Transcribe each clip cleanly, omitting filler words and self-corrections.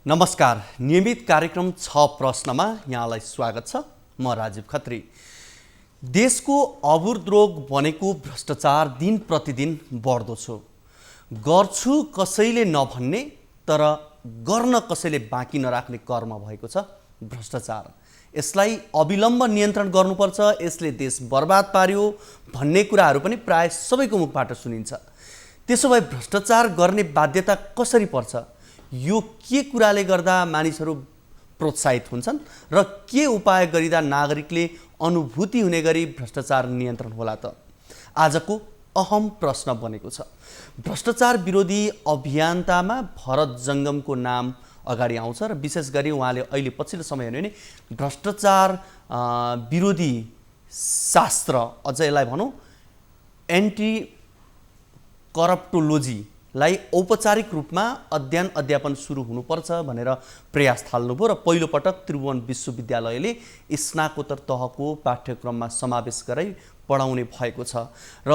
नमस्कार, नियमित कार्यक्रम 6 प्रश्नमा यहाँलाई स्वागत छ। म राजीव खत्री। देशको अवरुद्ध रोग भनेको भ्रष्टाचार दिन प्रतिदिन बढ्दो छ। गर्छु कसैले नभन्ने तर गर्न कसैले बाँकी नराख्ने कर्म भएको छ भ्रष्टाचार। यसलाई अविलम्ब नियन्त्रण गर्नुपर्छ, यसले देश बर्बाद पार्यो भन्ने कुराहरू पनि प्राय सबैको मुखबाट सुनिन्छ। त्यसो भए भ्रष्टाचार गर्ने बाध्यता कसरी पर्छ? यो के कुराले गर्दा मानिसहरू प्रोत्साहित हुन्छन् र के उपाय गरिदा नागरिकले अनुभूति हुने गरी भ्रष्टाचार नियन्त्रण होला त? आजको अहम प्रश्न बनेको छ। भ्रष्टाचार विरोधी अभियान्तामा भरत जङ्गमको नाम अगाडि आउँछ र विशेष गरी उहाँले अहिले पछिल्लो समय हेर्नु भने भ्रष्टाचार विरोधी शास्त्र, अझ यसलाई भनौँ एन्टी करप्टोलोजी लाई औपचारिक रूपमा अध्ययन अध्यापन सुरु हुनुपर्छ भनेर प्रयास थाल्नुभयो र पहिलो पटक त्रिभुवन विश्वविद्यालयले स्नाकोत्तर तहको पाठ्यक्रममा समावेश गराई पढाउने भएको छ र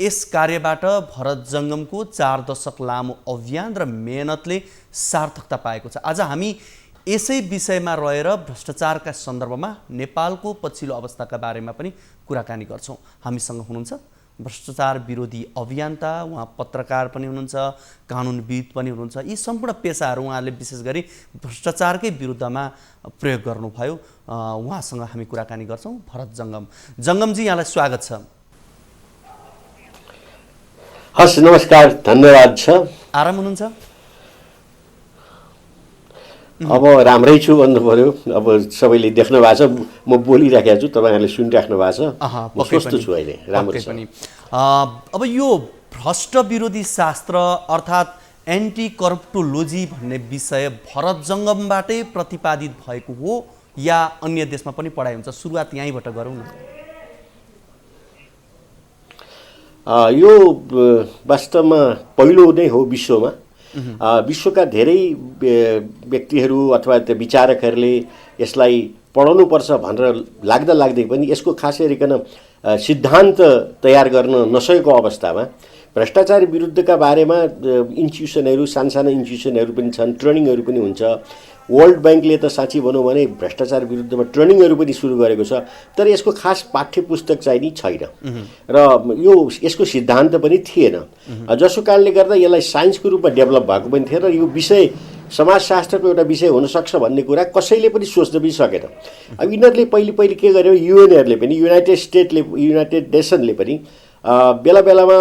यस कार्यबाट भरत जङ्गमको 4 दशक लामो अभियान र मेहनतले सार्थकता पाएको छ। आज हामी यसै विषयमा रहेर भ्रष्टाचारका सन्दर्भमा नेपालको पछिल्लो अवस्थाका बारेमा पनि कुराकानी गर्छौँ। हामीसँग हुनुहुन्छ भ्रष्टाचार विरोधी अभियन्ता, उहाँ पत्रकार पनि हुनुहुन्छ, कानुनविद पनि हुनुहुन्छ। यी सम्पूर्ण पेसाहरू उहाँले विशेष गरी भ्रष्टाचारकै विरुद्धमा प्रयोग गर्नुभयो। उहाँसँग हामी कुराकानी गर्छौँ। भरत जङ्गमजी, यहाँलाई स्वागत छ। हस्, नमस्कार, धन्यवाद छ। आराम हुनुहुन्छ? अब राम्रै छु भन्नु पर्यो। अब सबैले देख्नु भएको छ, म बोलिराखेको छु, तपाईँहरूले सुनिराख्नु भएको छ। म स्वस्थ छु अहिले, राम्रो छ। अब यो भ्रष्ट विरोधी शास्त्र अर्थात् एन्टी करप्टोलोजी भन्ने विषय भरत जङ्गमबाटै प्रतिपादित भएको हो या अन्य देशमा पनि पढाइ हुन्छ? सुरुवात यहीँबाट गरौँ न। यो वास्तवमा पहिलो नै हो विश्वमा। विश्वका धेरै व्यक्तिहरू अथवा विचारकहरूले यसलाई पढाउनुपर्छ भनेर लाग्दै पनि यसको खासै गरिकन सिद्धान्त तयार गर्न नसकेको अवस्थामा भ्रष्टाचार विरुद्धका बारेमा इन्स्टिट्युसनहरू, सानसाना इन्स्टिट्युसनहरू पनि छन्, ट्रेनिङहरू पनि हुन्छ। वर्ल्ड ब्याङ्कले त साँच्ची भनौँ भने भ्रष्टाचार विरुद्धमा ट्रेनिङहरू पनि सुरु गरेको छ, तर यसको खास पाठ्यपुस्तक चाहिँ नि छैन र यसको सिद्धान्त पनि थिएन, जसको कारणले गर्दा यसलाई साइन्सको रूपमा डेभलप भएको पनि थिएन र यो विषय समाजशास्त्रको एउटा विषय हुनसक्छ भन्ने कुरा कसैले पनि सोच्न पनि सकेन। अब यिनीहरूले पहिले के गर्यो, युएनहरूले पनि, युनाइटेड नेसनले पनि बेला बेलामा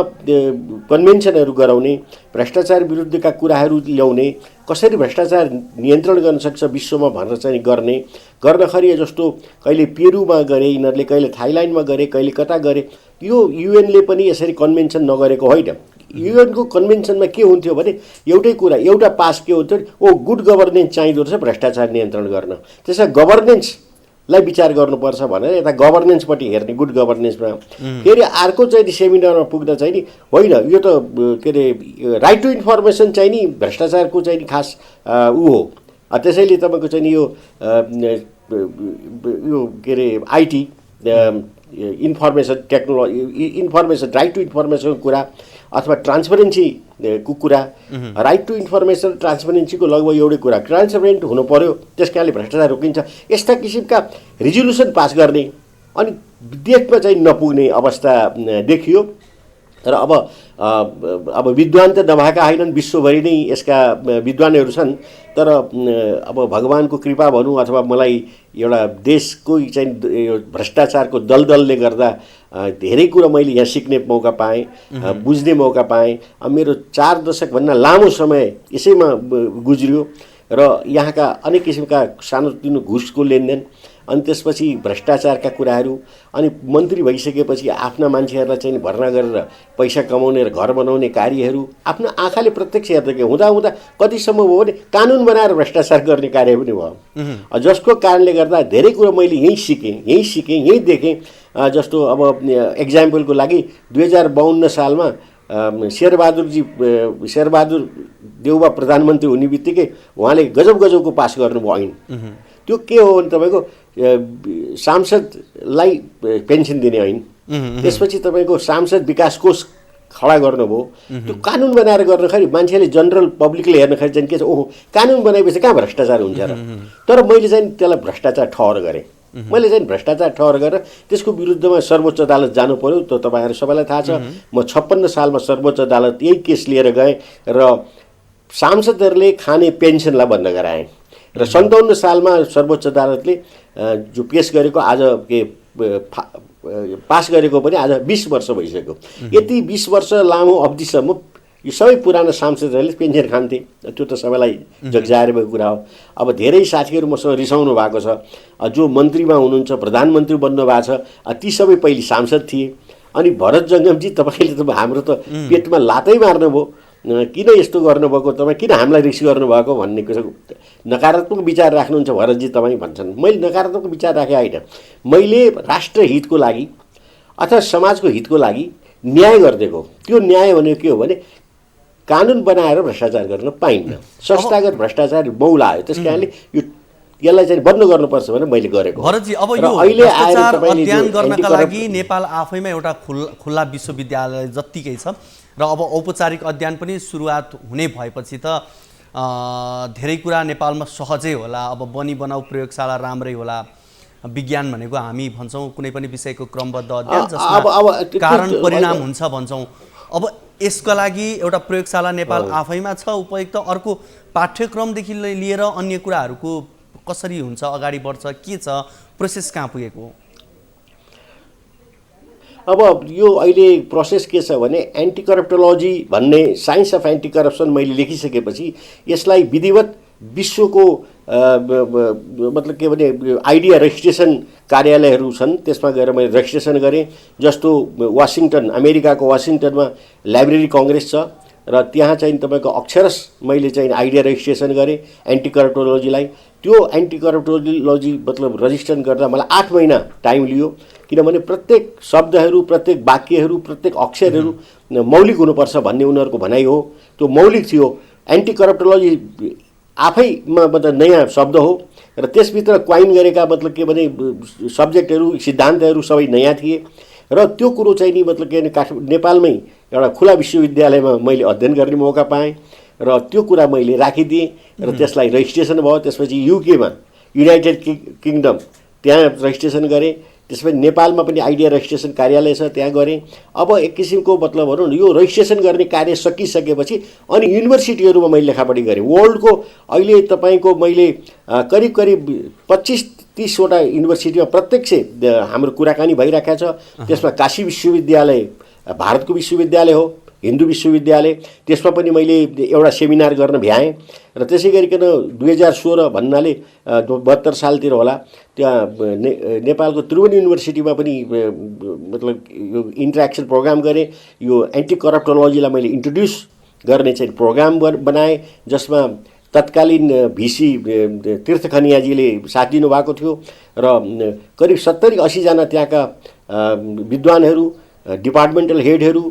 कन्भेन्सनहरू गराउने, भ्रष्टाचार विरुद्धका कुराहरू ल्याउने, कसरी भ्रष्टाचार नियन्त्रण गर्न सक्छ विश्वमा भनेर चाहिँ गर्नखरि जस्तो कहिले पेरुमा गरे यिनीहरूले, कहिले थाइल्यान्डमा गरे, कहिले कता गरे। यो युएनले पनि यसरी कन्भेन्सन नगरेको होइन। युएनको कन्भेन्सनमा के हुन्थ्यो भने एउटा पास के हुन्थ्यो, गुड गभर्नेन्स चाहिँदो रहेछ भ्रष्टाचार नियन्त्रण गर्न। त्यसमा गभर्नेन्सलाई विचार गर्नुपर्छ भनेर यता गभर्नेन्सपट्टि हेर्ने, गुड गभर्नेन्समा। फेरि अर्को चाहिँ सेमिनारमा पुग्दा चाहिँ नि होइन, यो त के अरे राइट टु इन्फर्मेसन चाहिँ नि भ्रष्टाचारको चाहिँ नि खास हो। त्यसैले तपाईँको चाहिँ नि यो के अरे IT information technology, information, right to इन्फर्मेसनको कुरा अथवा ट्रान्सपरेन्सीको कुरा, राइट टु इन्फर्मेसन ट्रान्सपरेन्सीको लगभग एउटै कुरा, ट्रान्सपरेन्ट हुनु पर्यो, त्यस कारणले भ्रष्टाचार रोकिन्छ। यस्ता किसिमका रिजोल्युसन पास गर्ने अनि देशमा चाहिँ नपुग्ने अवस्था देखियो र अब विद्वान त नभएका होइनन्, विश्वभरि नै यसका विद्वानहरू छन्, तर अब भगवानको कृपा भनौँ अथवा मलाई एउटा देशको चाहिँ भ्रष्टाचारको दलदलले गर्दा धेरै कुरा मैले यहाँ सिक्ने मौका पाएँ, बुझ्ने मौका पाएँ। अब मेरो 4 दशकभन्दा लामो समय यसैमा गुज्रियो र यहाँका अनेक किसिमका सानोतिनो घुसको लेनदेन, अनि त्यसपछि भ्रष्टाचारका कुराहरू, अनि मन्त्री भइसकेपछि आफ्ना मान्छेहरूलाई चाहिँ भर्ना गरेर पैसा कमाउने र घर बनाउने कार्यहरू आफ्नो आँखाले प्रत्यक्ष हेर्दै हुँदा कतिसम्म भयो भने कानुन बनाएर भ्रष्टाचार गर्ने कार्य पनि भयो, जसको कारणले गर्दा धेरै कुरा मैले यहीँ देखेँ। जस्तो अब एक्जाम्पलको लागि 2052 सालमा शेरबहादुर देउवा प्रधानमन्त्री हुने बित्तिकै उहाँले गजबको पास गर्नुभयो ऐन। त्यो के हो भने तपाईँको सांसदलाई पेन्सन दिने ऐन, त्यसपछि तपाईँको सांसद विकास कोष खडा गर्नुभयो त्यो कानुन बनाएर गर्दाखेरि मान्छेले जनरल पब्लिकले हेर्दाखेरि चाहिँ के छ ओहो कानुन बनाएपछि कहाँ भ्रष्टाचार हुन्छ र तर मैले चाहिँ त्यसलाई भ्रष्टाचार ठहर गरेँ मैले चाहिँ भ्रष्टाचार ठहर गरेर त्यसको विरुद्धमा सर्वोच्च अदालत जानु पर्यो त्यो तपाईँहरू सबैलाई थाहा छ म 56 सालमा सर्वोच्च अदालत यही केस लिएर गएँ र सांसदहरूले खाने पेन्सनलाई बन्द गराएँ र 57 सालमा सर्वोच्च अदालतले जो पेस गरेको आज के पास गरेको पनि आज 20 वर्ष भइसक्यो यति 20 वर्ष लामो अवधिसम्म यो सबै पुराना सांसदहरूले पेन्सन खान्थे त्यो त सबैलाई जगजाहेर भएको कुरा हो अब धेरै साथीहरू मसँग रिसाउनु भएको छ जो मन्त्रीमा हुनुहुन्छ प्रधानमन्त्री बन्नु भएको छ ती सबै पहिले सांसद थिए अनि भरत जङ्गमजी तपाईँले त हाम्रो त पेटमा लातै मार्नुभयो किन यस्तो गर्नुभएको तपाईँ किन हामीलाई रिक्स गर्नुभएको भन्ने कुरा नकारात्मक विचार राख्नुहुन्छ भरतजी तपाईँ भन्छन् मैले नकारात्मक विचार राखेँ होइन मैले राष्ट्रहितको लागि अथवा समाजको हितको लागि न्याय गरिदिएको त्यो न्याय भनेको के हो भने कानुन बनाएर भ्रष्टाचार गर्न पाइन्न संस्थागत भ्रष्टाचार मौला आयो त्यस कारणले यसलाई चाहिँ बन्द गर्नुपर्छ भने मैले गरेको भरतजी अब यो भ्रष्टाचार अध्ययन गर्नका लागि नेपाल आफैमा एउटा खुल्ला विश्वविद्यालय जत्तिकै छ र अब औपचारिक अध्ययन पनि सुरुवात हुने भएपछि त धेरै कुरा नेपालमा सहजै होला अब बनी बनाऊ प्रयोगशाला राम्रै होला विज्ञान भनेको हामी भन्छौँ कुनै पनि विषयको क्रमबद्ध अध्ययन जसमा कारण परिणाम हुन्छ भन्छौँ अब यसका लागि एउटा प्रयोगशाला नेपाल आफैमा छ उपयुक्त अर्को पाठ्यक्रमदेखि लिएर अन्य कुराहरूको कसरी हुन्छ अगाडि बढ्छ के छ प्रोसेस कहाँ पुगेको हो अब यो अहिले प्रोसेस के छ भने एन्टी करप्टोलोजी भन्ने साइन्स अफ एन्टी करप्सन मैले लेखिसकेपछि यसलाई विधिवत विश्वको मतलब के भने आइडिया रेजिस्ट्रेसन कार्यालयहरू छन् त्यसमा गएर मैले रेजिस्ट्रेसन गरेँ जस्तो वासिङटन अमेरिकाको वासिङटनमा लाइब्रेरी कङ्ग्रेस छ र त्यहाँ चाहिँ तपाईँको अक्षरश मैले चाहिँ आइडिया रेजिस्ट्रेसन गरेँ एन्टी करप्टोलोजीलाई त्यो एन्टी करप्टोलोजी मतलब रजिस्ट्रेसन गर्दा मलाई 8 महिना टाइम लियो किनभने प्रत्येक शब्दहरू प्रत्येक वाक्यहरू प्रत्येक अक्षरहरू मौलिक हुनुपर्छ भन्ने उनीहरूको भनाइ हो त्यो मौलिक थियो एन्टी करप्टोलोजी आफैमा मतलब नयाँ शब्द हो र त्यसभित्र क्वाइन गरेका मतलब के भने सब्जेक्टहरू सिद्धान्तहरू सबै नयाँ थिए र त्यो कुरो चाहिँ नि मतलब के भने नेपालमै एउटा खुला विश्वविद्यालयमा मैले अध्ययन गर्ने मौका पाएँ र त्यो कुरा मैले राखिदिएँ र त्यसलाई रेजिस्ट्रेसन भयो त्यसपछि युकेमा युनाइटेड किङडम त्यहाँ रेजिस्ट्रेसन गरेँ त्यसपछि नेपालमा पनि आइडिया रेजिस्ट्रेसन कार्यालय छ त्यहाँ गरेँ अब एक किसिमको मतलब भनौँ न यो रेजिस्ट्रेसन गर्ने कार्य सकिसकेपछि अनि युनिभर्सिटीहरूमा मैले लेखापढी गरेँ वर्ल्डको अहिले तपाईँको मैले करिब करिब 25-30 वटा युनिभर्सिटीमा प्रत्यक्ष हाम्रो कुराकानी भइरहेको छ त्यसमा काशी विश्वविद्यालय भारतको विश्वविद्यालय हो हिन्दू विश्वविद्यालय त्यसमा पनि मैले एउटा सेमिनार गर्न भ्याएँ र त्यसै गरिकन 2016 भन्नाले 72 सालतिर होला त्यहाँ नेपालको त्रिभुवन युनिभर्सिटीमा पनि मतलब यो इन्टरेक्सन प्रोग्राम गरेँ यो एन्टी करप्टोलोजीलाई मैले इन्ट्रोड्युस गर्ने चाहिँ प्रोग्राम बनाएँ जसमा तत्कालीन भिसी तीर्थ खनियाजीले साथ दिनुभएको थियो र करिब 70-80 जना त्यहाँका विद्वानहरू डिपार्टमेन्टल हेडहरू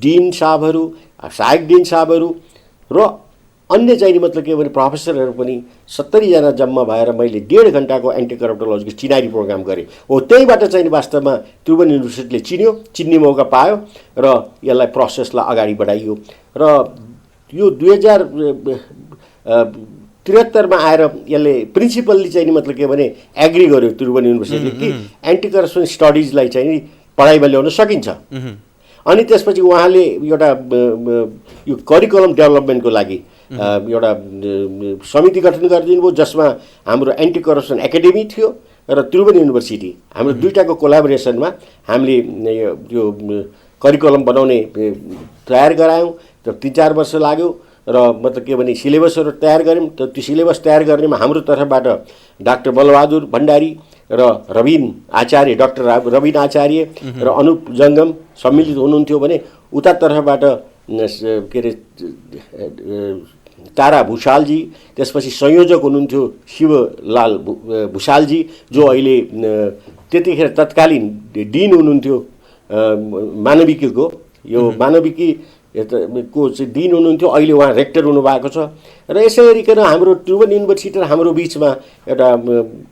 डिन साहबहरू सहायक डिन साहबहरू र अन्य चाहिँ मतलब के भने प्रोफेसरहरू पनि 70 जना जम्मा भएर मैले 1.5 घण्टाको एन्टी करप्टोलोजीको चिनारी प्रोग्राम गरेँ हो त्यहीबाट चाहिँ वास्तवमा त्रिभुवन युनिभर्सिटीले चिन्ने मौका पायो र यसलाई प्रोसेसलाई अगाडि बढाइयो र यो 2073 मा आएर यसले प्रिन्सिपल्ली चाहिँ मतलब के भने एग्री गर्यो त्रिभुवन युनिभर्सिटीले कि एन्टी करप्सन स्टडिजलाई चाहिँ पढाइमा ल्याउन सकिन्छ अनि त्यसपछि उहाँले एउटा यो करिकुलम डेभलपमेन्टको लागि एउटा समिति गठन गरिदिनु भयो जसमा हाम्रो एन्टी करप्सन एकाडेमी थियो र त्रिभुवन युनिभर्सिटी हाम्रो दुईटाको कोलाबोरेसनमा हामीले यो करिकुलम बनाउने तयार गरायौँ र 3-4 वर्ष लाग्यो र मतलब के भने सिलेबसहरू तयार गऱ्यौँ त त्यो सिलेबस तयार गर्नेमा हाम्रो तर्फबाट डाक्टर बलबहादुर भण्डारी र रविन आचार्य डाक्टर रविन आचार्य र अनुप जङ्गम सम्मिलित हुनुहुन्थ्यो भने उता तर्फबाट के अरे तारा भूषालजी त्यसपछि संयोजक हुनुहुन्थ्यो शिवलाल भूषालजी जो अहिले त्यतिखेर तत्कालीन डिन हुनुहुन्थ्यो मानविकीको यो मानविकी को चाहिँ डिन हुनुहुन्थ्यो अहिले उहाँ रेक्टर हुनुभएको छ र यसै गरिकन हाम्रो त्रिभुवन युनिभर्सिटी र हाम्रो बिचमा एउटा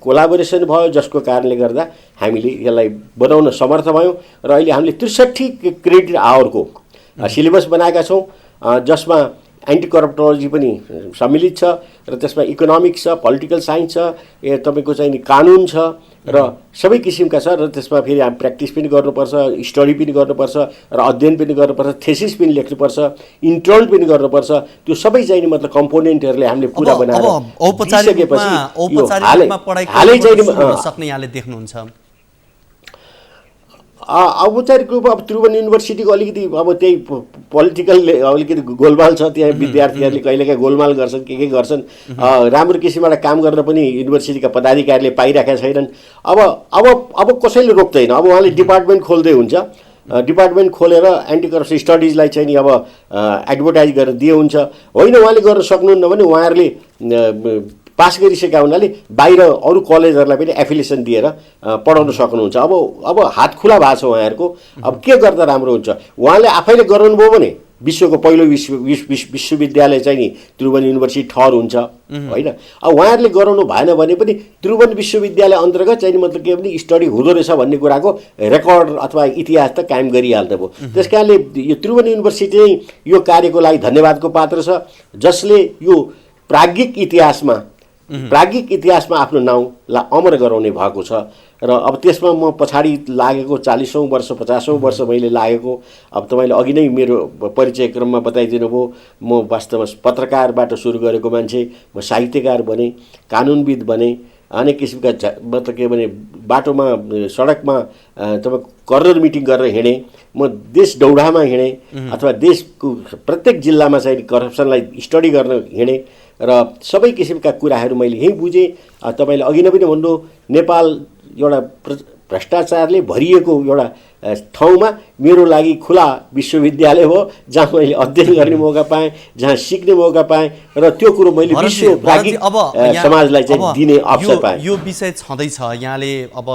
कोलाबोरेसन भयो जसको कारणले गर्दा हामीले यसलाई बनाउन समर्थ भयौँ र अहिले हामीले 63 क्रेडिट आवरको सिलेबस बनाएका छौँ जसमा एन्टी करप्टोलोजी पनि सम्मिलित छ र त्यसमा इकोनोमिक्स छ, पोलिटिकल साइन्स छ, तपाईँको चाहिँ नि कानुन छ र सबै किसिमका छ र त्यसमा फेरि हामी प्र्याक्टिस पनि गर्नुपर्छ, स्टडी पनि गर्नुपर्छ र अध्ययन पनि गर्नुपर्छ, थेसिस पनि लेख्नुपर्छ, इन्टर्न पनि गर्नुपर्छ। त्यो सबै चाहिँ नि मतलब कम्पोनेन्टहरूले हामीले पुरा बनाएर औपचारिक हालै चाहिँ सक्ने यहाँले देख्नुहुन्छ? औपचारिक रूपमा अब त्रिभुवन युनिभर्सिटीको अलिकति अब त्यही पोलिटिकल अलिकति गोलमाल छ। त्यहाँ विद्यार्थीहरूले कहिलेकाहीँ गोलमाल गर्छन्, के गर्छन्, राम्रो किसिमबाट काम गर्न पनि युनिभर्सिटीका पदाधिकारीले पाइरहेका छैनन्। अब कसैले रोक्दैन। अब उहाँले डिपार्टमेन्ट खोल्दै हुन्छ, डिपार्टमेन्ट खोलेर एन्टी करप्सन स्टडिजलाई चाहिँ नि अब एडभर्टाइज गरेर दिए हुन्छ। होइन उहाँले गर्न सक्नुहुन्न भने उहाँहरूले पास गरिसकेका हुनाले बाहिर अरू कलेजहरूलाई पनि एफिलिएसन दिएर पढाउन सक्नुहुन्छ। अब हात खुला भएको छ उहाँहरूको। अब के गर्दा राम्रो हुन्छ? उहाँले आफैले गराउनुभयो भने विश्वको पहिलो विश्वविद्यालय चाहिँ नि त्रिभुवन युनिभर्सिटी ठहर हुन्छ होइन। अब उहाँहरूले गराउनु भएन भने पनि त्रिभुवन विश्वविद्यालय अन्तर्गत चाहिँ मतलब के भने स्टडी हुँदो रहेछ भन्ने कुराको रेकर्ड अथवा इतिहास त कायम गरिहाल्दा भयो। त्यस कारणले यो त्रिभुवन युनिभर्सिटी नै यो कार्यको लागि धन्यवादको पात्र छ, जसले यो प्राज्ञिक इतिहासमा आफ्नो नाउँलाई अमर गराउने भएको छ। र अब त्यसमा म पछाडि लागेको 40औं वर्ष 50औं वर्ष मैले लागेको। अब तपाईँले अघि नै मेरो परिचय क्रममा बताइदिनु भयो, म वास्तवमा पत्रकारबाट सुरु गरेको मान्छे, म साहित्यकार बने, कानुनविद बने, अनेक किसिमका मतलब के भने बाटोमा सडकमा तपाईँ कर्नर मिटिङ गरेर हिँडेँ, म देश दौडामा हिँडेँ अथवा देशको प्रत्येक जिल्लामा चाहिँ करप्सनलाई स्टडी गर्न हिँडेँ र सबै किसिमका कुराहरू मैले यहीँ बुझेँ। तपाईँले अघि नै पनि भन्नु, नेपाल एउटा भ्रष्टाचारले भरिएको एउटा ठाउँमा मेरो लागि खुला विश्वविद्यालय हो, जहाँ मैले अध्ययन गर्ने मौका पाएँ, जहाँ सिक्ने मौका पाएँ र त्यो कुरो मैले विश्व प्राज्ञिक समाजलाई चाहिँ दिने अवसर पाएँ। यो विषय छँदैछ, यहाँले अब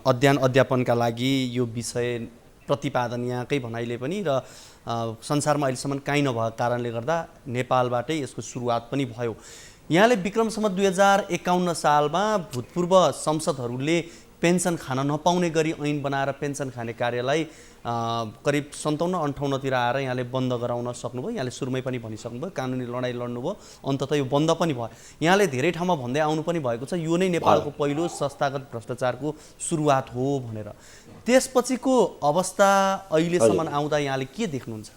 अध्ययन अध्यापनका लागि यो विषय प्रतिपादन यहाँकै भनाइले पनि र संसारमा अहिलेसम्म काहीँ नभएको कारणले गर्दा नेपालबाटै यसको सुरुवात पनि भयो। यहाँले विक्रमसम्म 2051 सालमा भूतपूर्व संसदहरूले पेन्सन खान नपाउने गरी ऐन बनाएर पेन्सन खाने कार्यलाई करिब 57-58तिर आएर यहाँले बन्द गराउन सक्नुभयो। यहाँले सुरुमै पनि भनिसक्नुभयो, कानुनी लडाइँ लड्नुभयो, अन्ततः यो बन्द पनि भयो। यहाँले धेरै ठाउँमा भन्दै आउनु पनि भएको छ यो नै नेपालको पहिलो संस्थागत भ्रष्टाचारको सुरुवात हो भनेर। त्यसपछिको अवस्था अहिलेसम्म आउँदा यहाँले के देख्नुहुन्छ?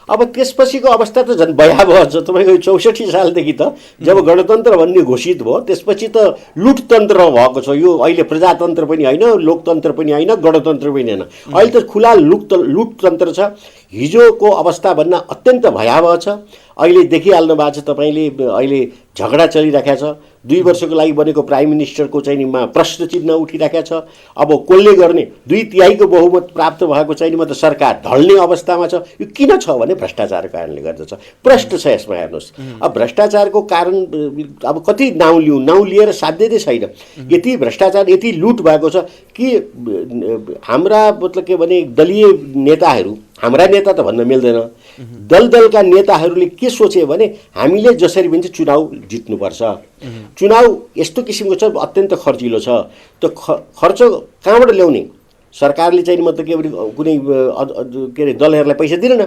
अब त्यसपछिको अवस्था त झन् भयावह छ। तपाईँको 64 सालदेखि त जब गणतन्त्र भन्ने घोषित भयो त्यसपछि त लुटतन्त्र भएको छ। यो अहिले प्रजातन्त्र पनि होइन, लोकतन्त्र पनि होइन, गणतन्त्र पनि होइन, अहिले त खुला लुटतन्त्र छ। हिजोको अवस्था भन्न अत्यन्त भयावह छ। अहिले देखिहाल्नु भएको छ तपाईँले, अहिले झगडा चलिरहेको छ। 2 वर्षको लागि बनेको प्राइम मिनिस्टरको चाहिँ नि प्रश्न चिन्ह उठिरहेको छ। अब कसले गर्ने? 2/3 बहुमत प्राप्त भएको चाहिँ नि मतलब सरकार ढल्ने अवस्थामा छ। यो किन छ भने भ्रष्टाचारको कारणले गर्दा छ। प्रश्न छ यसमा, हेर्नुहोस्। अब भ्रष्टाचारको कारण अब कति नाउँ लिएर साध्य नै छैन। यति भ्रष्टाचार, यति लुट भएको छ कि हाम्रा मतलब के भने दलीय नेताहरू, हाम्रा नेता त भन्न मिल्दैन, दलका नेताहरूले के सोचे भने हामीले जसरी पनि चुनाव जित्नुपर्छ। चुनाव यस्तो किसिमको छ, अत्यन्त खर्चिलो छ। त्यो खर्च कहाँबाट ल्याउने? सरकारले चाहिँ मतलब के भने कुनै के अरे दलहरूलाई पैसा दिँदैन,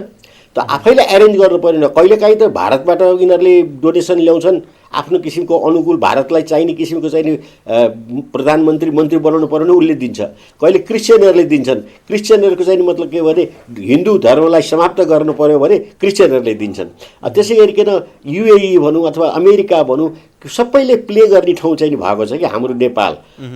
त आफैले एरेन्ज गर्नु परेन। कहिलेकाहीँ त भारतबाट यिनीहरूले डोनेसन ल्याउँछन्, आफ्नो किसिमको अनुकूल भारतलाई चाहिने किसिमको चाहिने प्रधानमन्त्री मन्त्री बनाउनु पर्यो भने उसले दिन्छ। कहिले क्रिस्चियनहरूले दिन्छन्, क्रिस्चियनहरूको चाहिँ मतलब के भने हिन्दू धर्मलाई समाप्त गर्नु पर्यो भने क्रिस्चियनहरूले दिन्छन्। त्यसै गरिकन युएई भनौँ अथवा अमेरिका भनौँ, सबैले प्ले गर्ने ठाउँ चाहिँ भएको छ कि हाम्रो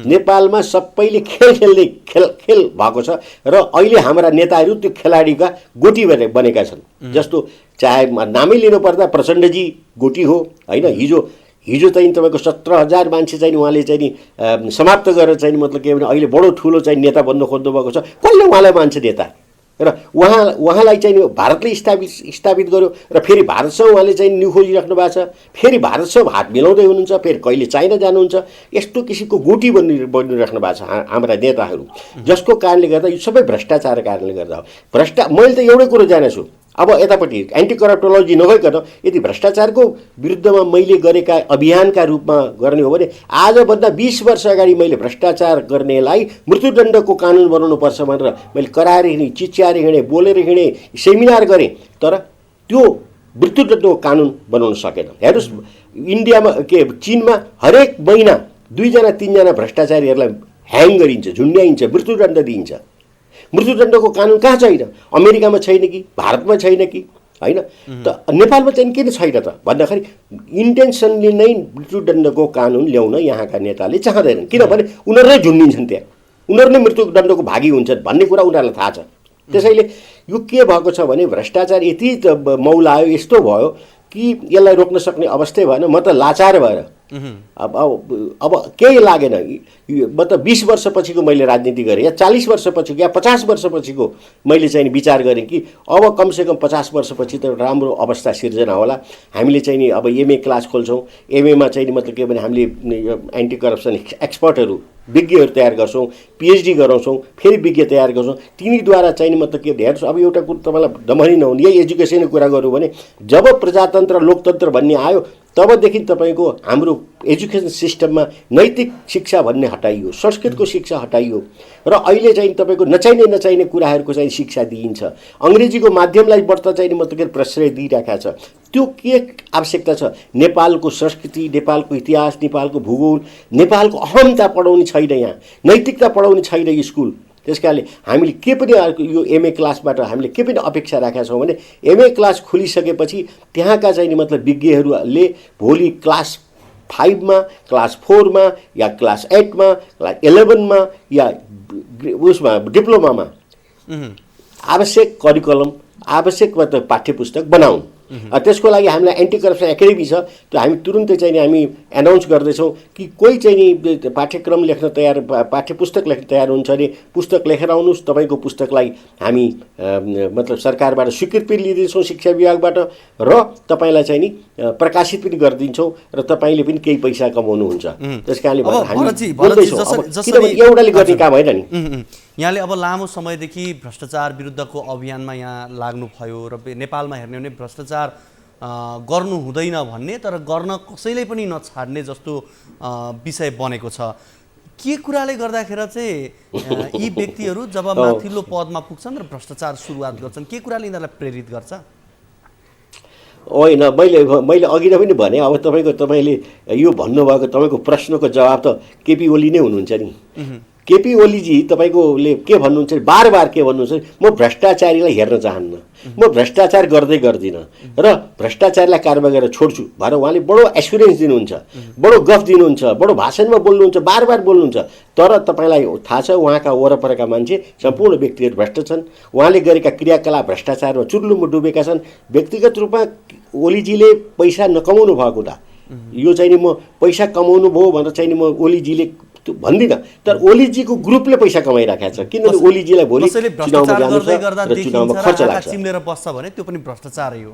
नेपालमा सबैले खेल भएको छ। र अहिले हाम्रा नेताहरू त्यो खेलाडीका गोटी बनेका छन्। जस्तो चाहे नामै लिनुपर्दा प्रचण्डजी गोटी हो होइन। हिजो चाहिँ तपाईँको 17,000 मान्छे चाहिँ उहाँले चाहिँ नि समाप्त गरेर चाहिँ मतलब के भने अहिले बडो ठुलो चाहिँ नेता बन्न खोज्नु भएको छ। कसले उहाँलाई मान्छ नेता? र उहाँलाई चाहिँ भारतले स्थापित गर्यो र फेरि भारतसँग उहाँले चाहिँ न्यु खोजिराख्नु भएको छ। फेरि भारतसँग हात मिलाउँदै हुनुहुन्छ, फेरि कहिले चाइना जानुहुन्छ। यस्तो किसिमको गोटी बनिराख्नु भएको छ हाम्रा नेताहरू, जसको कारणले गर्दा यो सबै भ्रष्टाचारको कारणले गर्दा हो। मैले त एउटै कुरो जानेछु, अब यतापट्टि एन्टी करप्टोलोजी नगइकन यदि भ्रष्टाचारको विरुद्धमा मैले गरेका अभियानका रूपमा गर्ने हो भने आजभन्दा 20 वर्ष अगाडि मैले भ्रष्टाचार गर्नेलाई मृत्युदण्डको कानुन बनाउनुपर्छ भनेर मैले कराएर हिँडेँ, चिच्याएर हिँडेँ, बोलेर हिँडेँ, सेमिनार गरेँ, तर त्यो मृत्युदण्डको कानुन बनाउन सकेन। हेर्नुहोस्, इन्डियामा चीनमा हरेक महिना 2-3जना भ्रष्टाचारीहरूलाई ह्याङ गरिन्छ, झुन्ड्याइन्छ, मृत्युदण्ड दिइन्छ। मृत्युदण्डको कानुन कहाँ छैन? अमेरिकामा छैन कि, भारतमा छैन कि, होइन? त नेपालमा चाहिँ किन छैन त भन्दाखेरि इन्टेन्सनली नै मृत्युदण्डको कानुन ल्याउन यहाँका नेताले चाहँदैनन्, किनभने उनीहरू नै झुन्डिन्छन्, त्यहाँ उनीहरू नै मृत्युदण्डको भागी हुन्छन् भन्ने कुरा उनीहरूलाई थाहा छ। त्यसैले यो के भएको छ भने भ्रष्टाचार यति मौलायो, यस्तो भयो कि यसलाई रोक्न सक्ने अवस्थै भएन। म त लाचार भएर अब केही लागेन। म त 20 वर्षपछिको मैले राजनीति गरेँ, या 40 वर्षपछिको या 50 वर्षपछिको मैले चाहिँ विचार गरेँ कि अब कमसेकम 50 वर्षपछि त एउटा राम्रो अवस्था सिर्जना होला। हामीले चाहिँ नि अब एमए क्लास खोल्छौँ, एमएमा चाहिँ नि मतलब के भने हामीले एन्टी करप्सन एक्सपर्टहरू, विज्ञहरू तयार गर्छौँ, पिएचडी गराउँछौँ, फेरि विज्ञ तयार गर्छौँ। तिनीद्वारा चाहिँ मतलब के हेर्नुहोस्, अब एउटा कुरो तपाईँलाई दमनी नहुने, यही एजुकेसनको कुरा गरौँ भने जब प्रजातन्त्र लोकतन्त्र भन्ने आयो तबदेखि तपाईँको हाम्रो एजुकेसन सिस्टममा नैतिक शिक्षा भन्ने हटाइयो, संस्कृतको शिक्षा हटाइयो र अहिले चाहिँ तपाईँको नचाहिने कुराहरूको चाहिँ शिक्षा दिइन्छ। अङ्ग्रेजीको माध्यमलाई बढ्ता चाहिँ मतलब के प्रश्रय दिइरहेका छ। त्यो के आवश्यकता छ? नेपालको संस्कृति, नेपालको इतिहास, नेपालको भूगोल, नेपालको अहमता पढाउने छैन, यहाँ नैतिकता पढाउने छैन स्कुल। त्यसकारणले हामीले के पनि यो एमए क्लासबाट हामीले के पनि अपेक्षा राखेका छौँ भने एमए क्लास खोलिसकेपछि त्यहाँका चाहिँ मतलब विज्ञहरूले भोलि क्लास 5मा, क्लास 4मा या क्लास 8मा, क्लास 11मा या उसमा डिप्लोमामा आवश्यक करिकुलम, आवश्यक मतलब पाठ्यपुस्तक बनाउन्। त्यसको लागि हामीलाई एन्टी करप्सन एकाडेमी छ, त्यो हामी तुरुन्तै चाहिँ हामी एनाउन्स गर्दैछौँ कि कोही चाहिँ नि पाठ्यक्रम लेख्न तयार, पाठ्यपुस्तक लेख्न तयार हुन्छ भने पुस्तक लेखेर आउनुहोस्। तपाईँको पुस्तकलाई हामी मतलब सरकारबाट स्वीकृति लिँदैछौँ, शिक्षा विभागबाट, र तपाईँलाई चाहिँ नि प्रकाशित पनि गरिदिन्छौँ र तपाईँले पनि केही पैसा कमाउनुहुन्छ। त्यस कारणले हामी बोल्दैछौँ, किनभने एउटाले गर्ने काम होइन नि। यहाँले अब लामो समयदेखि भ्रष्टाचार विरुद्धको अभियानमा यहाँ लाग्नुभयो र नेपालमा हेर्ने भने भ्रष्टाचार गर्नु हुँदैन भन्ने तर गर्न कसैले पनि नछाड्ने जस्तो विषय बनेको छ। के कुराले गर्दाखेरि चाहिँ यी व्यक्तिहरू जब माथिल्लो पदमा पुग्छन् र भ्रष्टाचार सुरुवात गर्छन्, के कुराले यिनीहरूलाई प्रेरित गर्छ? होइन, मैले अघि नै पनि भने, अब तपाईँले यो भन्नुभएको तपाईँको प्रश्नको जवाब त केपी ओली नै हुनुहुन्छ नि। केपी ओलीजी तपाईँकोले के भन्नुहुन्छ, बार के भन्नुहुन्छ, म भ्रष्टाचारीलाई हेर्न चाहन्न, म भ्रष्टाचार गर्दिनँ र भ्रष्टाचारलाई कारवाही गरेर छोड्छु भनेर उहाँले बडो एस्युरेन्स दिनुहुन्छ, बडो गफ दिनुहुन्छ, बडो भाषणमा बोल्नुहुन्छ, बार बोल्नुहुन्छ। तर तपाईँलाई थाहा छ उहाँका वरपरका मान्छे सम्पूर्ण व्यक्तिगत भ्रष्ट छन्। उहाँले गरेका क्रियाकलाप भ्रष्टाचारमा चुर्लुम्ब डुबेका छन्। व्यक्तिगत रूपमा ओलीजीले पैसा नकमाउनु भएको हुँदा यो चाहिँ नि म पैसा कमाउनु भयो भनेर चाहिँ नि म ओलीजीले भन्दिनँ, तर ओलीजीको ग्रुपले पैसा कमाइराखेको छ। किनभने ओलीजीलाई भोलि चुनावमा जानु छ र चुनावमा खर्च लाग्छ, चिम्लेर बस्छ भने त्यो पनि भ्रष्टाचारै हो।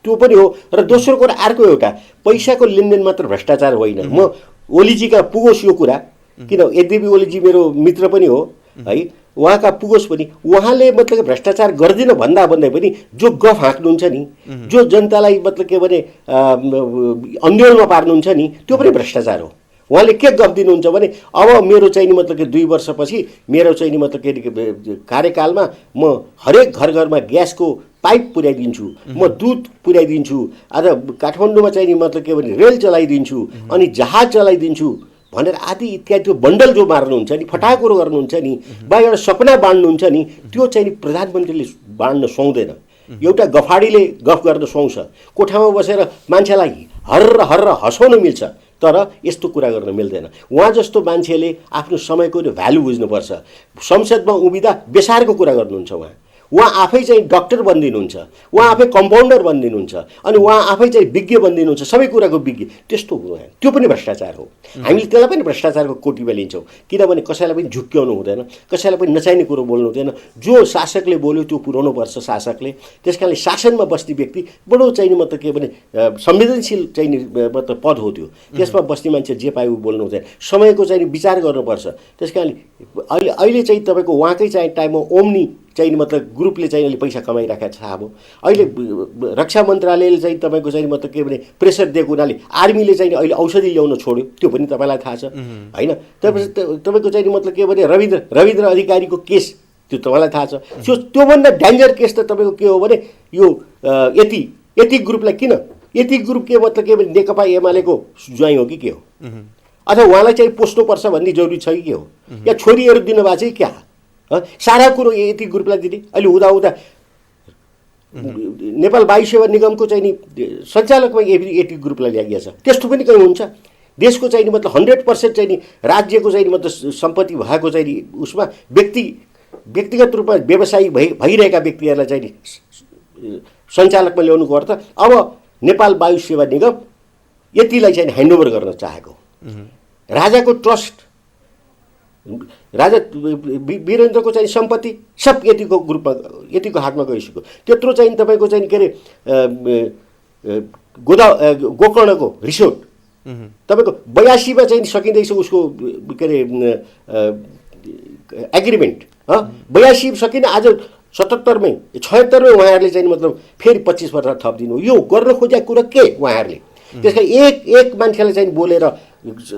त्यो पनि हो। र दोस्रो कुरा अर्को एउटा पैसाको लेनदेन मात्र भ्रष्टाचार होइन। म ओलीजीका पुगोस् यो कुरा, किन यद्यपि ओलीजी मेरो मित्र पनि हो है, उहाँका पुगोस् पनि, उहाँले मतलब भ्रष्टाचार गर्दिनँ भन्दै पनि जो गफ हाँक्नुहुन्छ नि, जो जनतालाई मतलब के भने अन्योलमा पार्नुहुन्छ नि, त्यो पनि भ्रष्टाचार हो। उहाँले के गफ दिनुहुन्छ भने अब मेरो चाहिँ नि मतलब कि 2 वर्षपछि मेरो चाहिँ नि मतलब के कार्यकालमा म हरेक घरमा ग्यासको पाइप पुर्याइदिन्छु, म दुध पुर्याइदिन्छु, आज काठमाडौँमा चाहिँ नि मतलब के भने रेल चलाइदिन्छु, अनि जहाज चलाइदिन्छु भनेर आदि इत्यादि त्यो बन्डल जो मार्नुहुन्छ नि, फटाकुरो गर्नुहुन्छ नि, वा एउटा सपना बाँड्नुहुन्छ नि, त्यो चाहिँ नि प्रधानमन्त्रीले बाँड्न सुहाउँदैन। एउटा गफाडीले गफ गर्न सुहाउँछ, कोठामा बसेर मान्छेलाई हर्र हँसाउन मिल्छ, तर यस्तो कुरा गर्न मिल्दैन। उहाँ जस्तो मान्छेले आफ्नो समयको भ्यालु बुझ्नुपर्छ। संसदमा उभिँदा बेसारको कुरा गर्नुहुन्छ उहाँ आफै चाहिँ डक्टर बनिदिनुहुन्छ, उहाँ आफै कम्पाउन्डर बनिदिनुहुन्छ, अनि उहाँ आफै चाहिँ विज्ञ बनिदिनुहुन्छ, सबै कुराको विज्ञ। त्यस्तो हुँदैन, त्यो पनि भ्रष्टाचार हो। हामीले त्यसलाई पनि भ्रष्टाचारको कोटीमा लिन्छौँ, किनभने कसैलाई पनि झुक्क्याउनु हुँदैन, कसैलाई पनि नचाहिने कुरो बोल्नु हुँदैन। जो शासकले बोल्यो त्यो पुर्याउनुपर्छ शासकले। त्यस कारणले शासनमा बस्ने व्यक्ति बडो चाहिँ मतलब के भने संवेदनशील चाहिँ मतलब पद हो त्यो, त्यसमा बस्ने मान्छे जे पायो बोल्नु हुँदैन, समयको चाहिँ विचार गर्नुपर्छ। त्यस कारणले अहिले चाहिँ तपाईँको उहाँकै चाहिँ टाइममा ओम्नी चाहिँ नि मतलब ग्रुपले चाहिँ अहिले पैसा कमाइराखेको छ अब अहिले रक्षा मन्त्रालयले चाहिँ तपाईँको चाहिँ मतलब के भने प्रेसर दिएको हुनाले आर्मीले चाहिँ अहिले औषधि ल्याउन छोड्यो त्यो पनि तपाईँलाई थाहा छ होइन तपाईँको चाहिँ मतलब के भने रविन्द्र अधिकारीको केस त्यो तपाईँलाई थाहा छ त्योभन्दा डेन्जर केस त तपाईँको के हो भने यो यति ग्रुपलाई किन यति ग्रुप के मतलब के भने नेकपा एमालेको ज्वाइँ हो कि के हो अथवा उहाँलाई चाहिँ पोस्नुपर्छ भन्ने जरुरी छ कि के हो या छोरीहरू दिनुभएको चाहिँ क्या सारा कुरो यति ग्रुपलाई दिने अहिले हुँदा नेपाल वायु सेवा निगमको चाहिँ नि सञ्चालकमा यति ग्रुपलाई ल्याइएको छ त्यस्तो पनि कहीँ हुन्छ देशको चाहिँ नि मतलब 100% चाहिँ नि राज्यको चाहिँ नि मतलब सम्पत्ति भएको चाहिँ नि उसमा व्यक्तिगत रूपमा व्यवसायी भइरहेका व्यक्तिहरूलाई चाहिँ नि सञ्चालकमा ल्याउनुको अर्थ अब नेपाल वायु सेवा निगम यतिलाई चाहिँ ह्यान्डओभर गर्न चाहेको राजाको ट्रस्ट राजा वीरेन्द्रको चाहिँ सम्पत्ति सब यतिको ग्रुपमा यतिको हातमा गइसक्यो त्यत्रो चाहिँ तपाईँको चाहिँ के अरे गोकर्णको रिसोर्ट तपाईँको 82 मा चाहिँ सकिँदैछ उसको के अरे एग्रिमेन्ट 82 सकिन आज 77 मै 76 मै उहाँहरूले चाहिँ मतलब फेरि 25 वर्ष थपिदिनु यो गर्न खोजेको कुरा के उहाँहरूले त्यसकारण एक मान्छेलाई चाहिँ बोलेर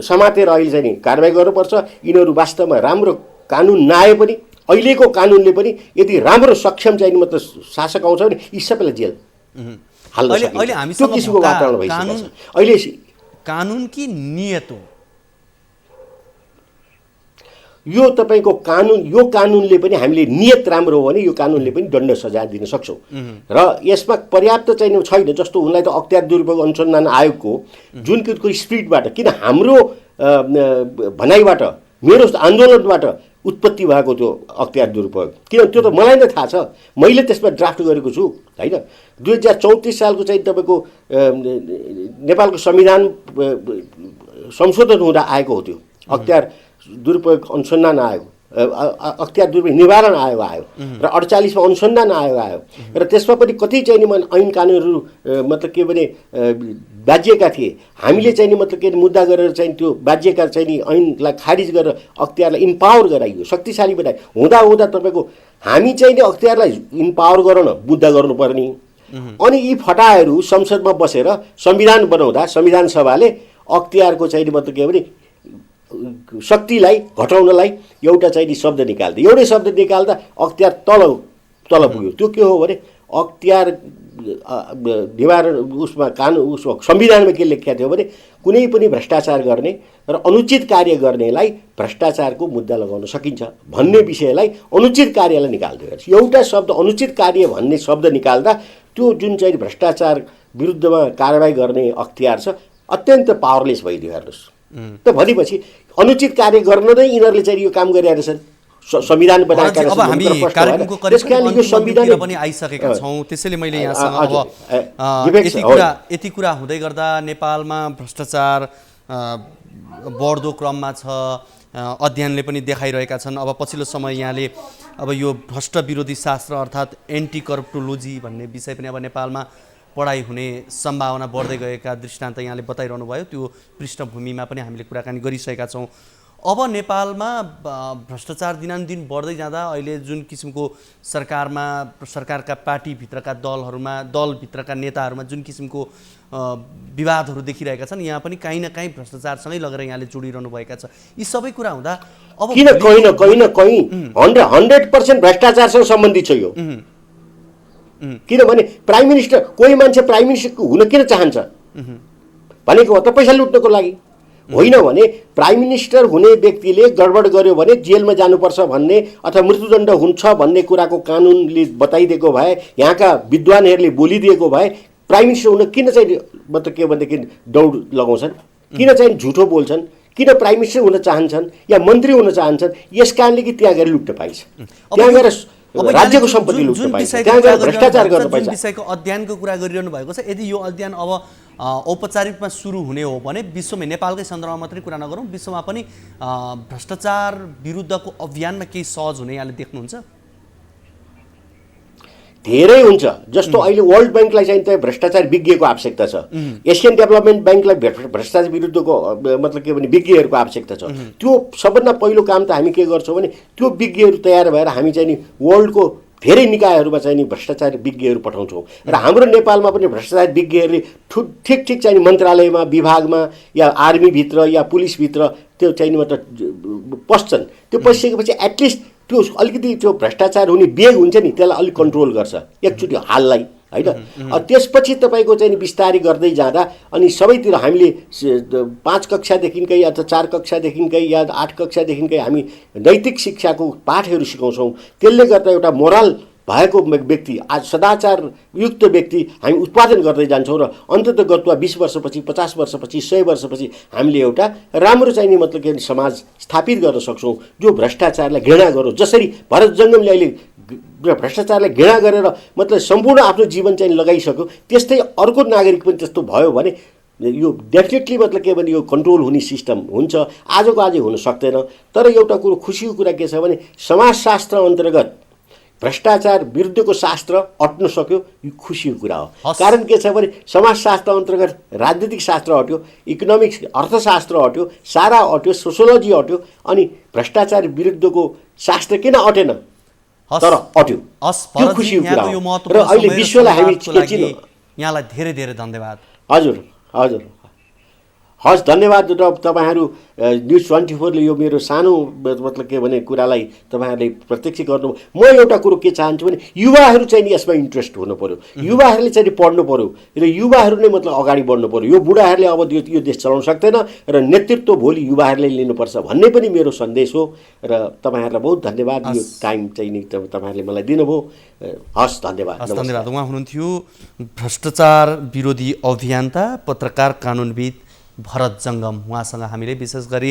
समातेर अहिले चाहिँ नि कारबाही गर्नुपर्छ यिनीहरू वास्तवमा राम्रो कानुन नआए पनि अहिलेको कानुनले पनि यदि राम्रो सक्षम चाहिँ मतलब शासक आउँछ भने यी सबैलाई जेल हाल्न सकिन्छ त्यो किसिमको वातावरण भइसकेको छ अहिले कानुन की नियत हो यो तपाईँको कानुन यो कानुनले पनि हामीले नियत राम्रो हो भने यो कानुनले पनि दण्ड सजाय दिन सक्छौँ र यसमा पर्याप्त चाहिँ छैन जस्तो उनलाई त अख्तियार दुरुपयोग अनुसन्धान आयोगको जुन किसिमको स्पिरिटबाट किन हाम्रो भनाइबाट मेरो आन्दोलनबाट उत्पत्ति भएको त्यो अख्तियार दुरुपयोग किन त्यो त मलाई नै थाहा छ मैले त्यसमा ड्राफ्ट गरेको छु होइन 2034 सालको चाहिँ तपाईँको नेपालको संविधान संशोधन हुँदा आएको हो त्यो अख्तियार दुरुपयोग अनुसन्धान आयोग अख्तियार दुरुपयोग निवारण आयोग आयो र 48 मा अनुसन्धान आयोग आयो र त्यसमा पनि कति चाहिँ नि ऐन कानुनहरू मतलब के भने बाजिएका थिए हामीले चाहिँ नि मतलब के मुद्दा गरेर चाहिँ त्यो बाजिएका चाहिँ नि ऐनलाई खारिज गरेर अख्तियारलाई इम्पावर गराइयो शक्तिशाली बनाइयो हुँदा तपाईँको हामी चाहिँ नि अख्तियारलाई इम्पावर गर्न मुद्दा गर्नुपर्ने अनि यी फटाहरू संसदमा बसेर संविधान बनाउँदा संविधान सभाले अख्तियारको चाहिँ मतलब के भने शक्तिलाई घटाउनलाई एउटा चाहिँ नि शब्द निकाल्दा एउटै शब्द निकाल्दा अख्तियार तल पुग्यो त्यो के हो भने अख्तियार निवारण उसमा कानुन उसमा संविधानमा के लेखिएको थियो भने कुनै पनि भ्रष्टाचार गर्ने र अनुचित कार्य गर्नेलाई भ्रष्टाचारको मुद्दा लगाउन सकिन्छ भन्ने विषयलाई अनुचित कार्यलाई निकाल्दियो एउटा शब्द अनुचित कार्य भन्ने शब्द निकाल्दा त्यो जुन चाहिँ भ्रष्टाचार विरुद्धमा कारबाही गर्ने अख्तियार छ अत्यन्त पावरलेस भइदियो हेर्नुहोस् त भनेपछि अनुचित कार्य गर्न नै यिनीहरूले चाहिँ यो काम गरिरहेका छन् संविधान बनाएका अब हामी कार्यक्रमको करिब संविधान पनि आइसकेका छौँ त्यसैले मैले यहाँसँग अब यति कुरा हुँदै गर्दा नेपालमा भ्रष्टाचार बढ्दो क्रममा छ अध्ययनले पनि देखाइरहेका छन् अब पछिल्लो समय यहाँले अब यो भ्रष्ट विरोधी शास्त्र अर्थात् एन्टी करप्टोलोजी भन्ने विषय पनि अब नेपालमा पढाइ हुने सम्भावना बढ्दै गएका दृष्टान्त यहाँले बताइरहनु भयो त्यो पृष्ठभूमिमा पनि हामीले कुराकानी गरिसकेका छौँ अब नेपालमा भ्रष्टाचार दिनानुदिन बढ्दै जाँदा अहिले जुन किसिमको सरकारका पार्टीभित्रका दलभित्रका नेताहरूमा जुन किसिमको विवादहरू देखिरहेका छन् यहाँ पनि काहीँ न काहीँ भ्रष्टाचारसँगै लगेर यहाँले जोडिरहनु भएका छ यी सबै कुरा हुँदा अब किन कहीँ न कहीँ 100% भ्रष्टाचारसँग सम्बन्धित छ यो किनभने प्राइम मिनिस्टर कोही मान्छे प्राइम मिनिस्टर हुन किन चाहन्छ भनेको त पैसा लुट्नको लागि होइन भने प्राइम मिनिस्टर हुने व्यक्तिले गडबड गर्यो भने जेलमा जानुपर्छ भन्ने अथवा मृत्युदण्ड हुन्छ भन्ने कुराको कानुनले बताइदिएको भए यहाँका विद्वानहरूले बोलिदिएको भए प्राइम मिनिस्टर हुन किन चाहिँ मतलब के भनेदेखि दौड लगाउँछन् किन चाहिँ झुटो बोल्छन् किन प्राइम मिनिस्टर हुन चाहन्छन् या मन्त्री हुन चाहन्छन् यस कारणले कि त्यहाँ गएर लुट्न पाइन्छ त्यहाँ गएर राज्यको सम्पत्ति लुट्न पाइन्छ त्यहाँ गएर भ्रष्टाचार गर्न पाइन्छ विषयको अध्ययनको कुरा गरिरहनु भएको छ यदि यो अध्ययन अब औपचारिक रूपमा सुरु हुने हो भने विश्वमै नेपालकै सन्दर्भमा मात्रै कुरा नगरौँ विश्वमा पनि भ्रष्टाचार विरुद्धको अभियानमा केही सहज हुने यहाँले देख्नुहुन्छ धेरै हुन्छ जस्तो अहिले वर्ल्ड ब्याङ्कलाई चाहिँ त भ्रष्टाचार विज्ञको आवश्यकता छ एसियन डेभलपमेन्ट ब्याङ्कलाई भ्रष्टाचार विरुद्धको मतलब के भने विज्ञहरूको आवश्यकता छ त्यो सबभन्दा पहिलो काम त हामी के गर्छौँ भने त्यो विज्ञहरू तयार भएर हामी चाहिँ नि वर्ल्डको धेरै निकायहरूमा चाहिँ नि भ्रष्टाचार विज्ञहरू पठाउँछौँ र हाम्रो नेपालमा पनि भ्रष्टाचार विज्ञहरूले ठिक चाहिँ नि मन्त्रालयमा विभागमा या आर्मीभित्र या पुलिसभित्र त्यो चाहिँ नि मतलब पस्छन्। त्यो पसिसकेपछि एटलिस्ट त्यो अलिकति त्यो भ्रष्टाचार हुने वेग हुन्छ नि त्यसलाई अलिक कन्ट्रोल गर्छ एकचोटि हाललाई होइन। त्यसपछि तपाईँको चाहिँ बिस्तारै गर्दै जाँदा अनि सबैतिर हामीले 5 कक्षादेखिकै या त 4 कक्षादेखिकै या 8 कक्षादेखिकै हामी नैतिक शिक्षाको पाठहरू सिकाउँछौँ। त्यसले गर्दा एउटा मोरल भएको व्यक्ति आज सदाचारयुक्त व्यक्ति हामी उत्पादन गर्दै जान्छौँ र अन्ततः गत्वा 20 वर्षपछि 50 वर्षपछि 100 वर्षपछि हामीले एउटा राम्रो चाहिँ नि मतलब के समाज स्थापित गर्न सक्छौँ जो भ्रष्टाचारलाई घृणा गरोस्। जसरी भरत जङ्गमले अहिले भ्रष्टाचारलाई घृणा गरेर मतलब सम्पूर्ण आफ्नो जीवन चाहिँ लगाइसक्यो त्यस्तै अर्को नागरिक पनि त्यस्तो भयो भने यो डेफिनेटली मतलब के भने यो कन्ट्रोल हुने सिस्टम हुन्छ। आजको आजै हुन सक्दैन। तर एउटा कुरो खुसीको कुरा के छ भने समाजशास्त्र अन्तर्गत भ्रष्टाचार विरुद्धको शास्त्र अट्न सक्यो यो खुसीको कुरा हो। कारण के छ भने समाजशास्त्र अन्तर्गत राजनीतिक शास्त्र हट्यो, इकोनोमिक्स अर्थशास्त्र हट्यो, सारा हट्यो, सोसियोलोजी हट्यो अनि भ्रष्टाचार विरुद्धको शास्त्र किन अटेन तर अट्यो। त्यो खुसीको कुरा हो। र अहिले विश्वलाई हामी के यहाँलाई धेरै धेरै धन्यवाद। हजुर हजुर हस् धन्यवाद। र तपाईँहरू न्युज 24ले यो मेरो सानो मतलब के भने कुरालाई तपाईँहरूले प्रत्यक्ष गर्नु। म एउटा कुरो के चाहन्छु भने युवाहरू चाहिँ नि यसमा इन्ट्रेस्ट हुनु पर्यो, युवाहरूले चाहिँ पढ्नु पर्यो र युवाहरू नै मतलब अगाडि बढ्नु पर्यो। यो बुढाहरूले अब यो देश चलाउन सक्दैन र नेतृत्व भोलि युवाहरूले लिनुपर्छ भन्ने पनि मेरो सन्देश हो। र तपाईँहरूलाई बहुत धन्यवाद यो टाइम चाहिँ नि तपाईँहरूले मलाई दिनुभयो। हस् धन्यवाद। धन्यवाद। उहाँ हुनुहुन्थ्यो भ्रष्टाचार विरोधी अभियन्ता पत्रकार कानुनविद भरत जङ्गम। उहाँसँग हामीले विशेष गरी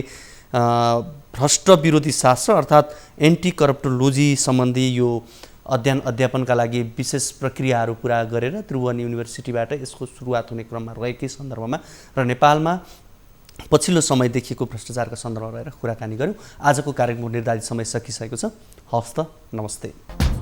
भ्रष्ट विरोधी शास्त्र अर्थात् एन्टी करप्टोलोजी सम्बन्धी यो अध्ययन अध्यापनका लागि विशेष प्रक्रियाहरू पुरा गरेर त्रिभुवन युनिभर्सिटीबाट यसको सुरुवात हुने क्रममा रहेकै सन्दर्भमा र नेपालमा पछिल्लो समय देखिएको भ्रष्टाचारका सन्दर्भमा रहेर कुराकानी गऱ्यौँ। आजको कार्यक्रमको निर्धारित समय सकिसकेको छ। हवस् त, नमस्ते।